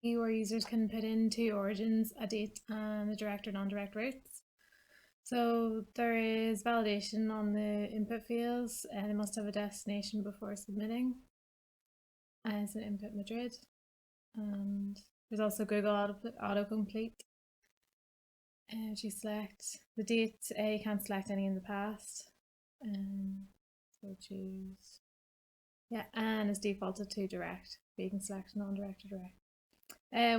where users can put in two origins, a date, and the direct or non-direct routes. So there is validation on the input fields, and it must have a destination before submitting. As an input Madrid, and there's also Google autocomplete. If you select the date, you can't select any in the past. So choose, yeah, and it's defaulted to direct, but you can select non-direct or direct.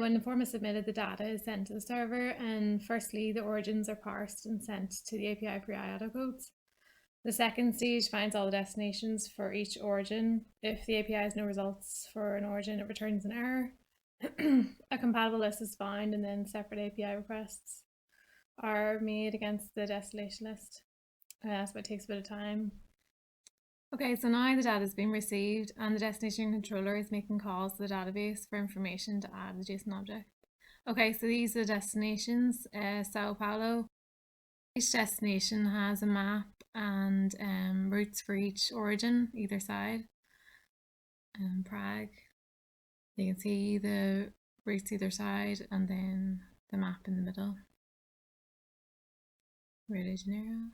When the form is submitted, the data is sent to the server, and firstly, the origins are parsed and sent to the API pre-I autocodes. The second stage finds all the destinations for each origin. If the API has no results for an origin, it returns an error. A compatible list is found, and then separate API requests are made against the destination list. So it takes a bit of time. Okay, so now the data has been received, and the destination controller is making calls to the database for information to add the JSON object. Okay, so these are the destinations. Sao Paulo. Each destination has a map and routes for each origin, either side. Prague, you can see the routes either side and then the map in the middle. Rio de Janeiro.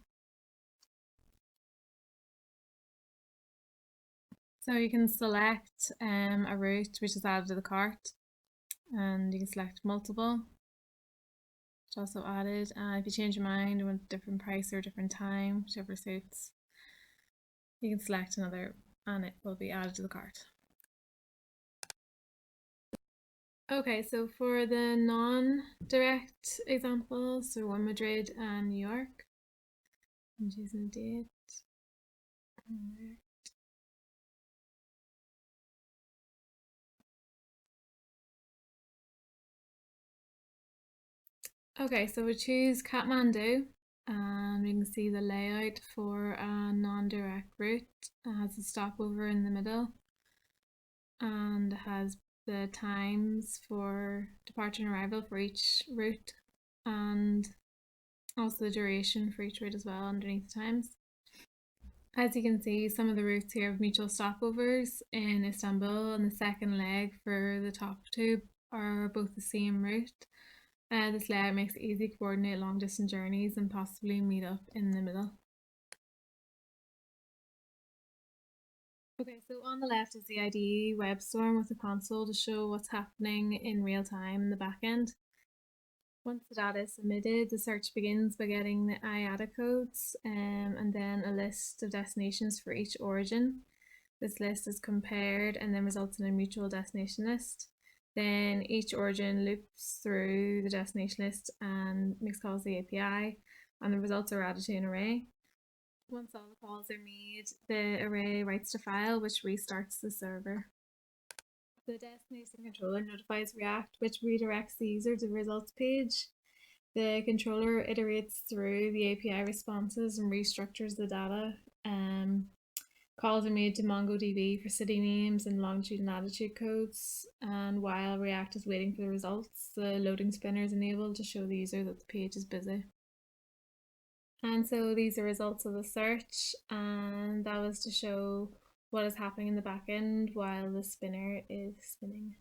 So you can select a route which is added to the cart, and you can select multiple, which also added. If you change your mind and want a different price or a different time, whichever suits, you can select another and it will be added to the cart. Okay, so for the non-direct examples, so one Madrid and New York, I'm choosing a date. Okay, so we choose Kathmandu, and we can see the layout for a non-direct route. It has a stopover in the middle, and it has the times for departure and arrival for each route, and also the duration for each route as well underneath the times. As you can see, some of the routes here have mutual stopovers in Istanbul, and the second leg for the top two are both the same route. This layout makes it easy to coordinate long distance journeys and possibly meet up in the middle. Okay, so on the left is the IDE WebStorm with a console to show what's happening in real time in the backend. Once the data is submitted, the search begins by getting the IATA codes and then a list of destinations for each origin. This list is compared and then results in a mutual destination list. Then each origin loops through the destination list and makes calls to the API, and the results are added to an array. Once all the calls are made, the array writes to file, which restarts the server. The destination controller notifies React, which redirects the user to the results page. The controller iterates through the API responses and restructures the data. Calls are made to MongoDB for city names and longitude and latitude codes, and while React is waiting for the results, the loading spinner is enabled to show the user that the page is busy. And so these are results of the search, and that was to show what is happening in the backend while the spinner is spinning.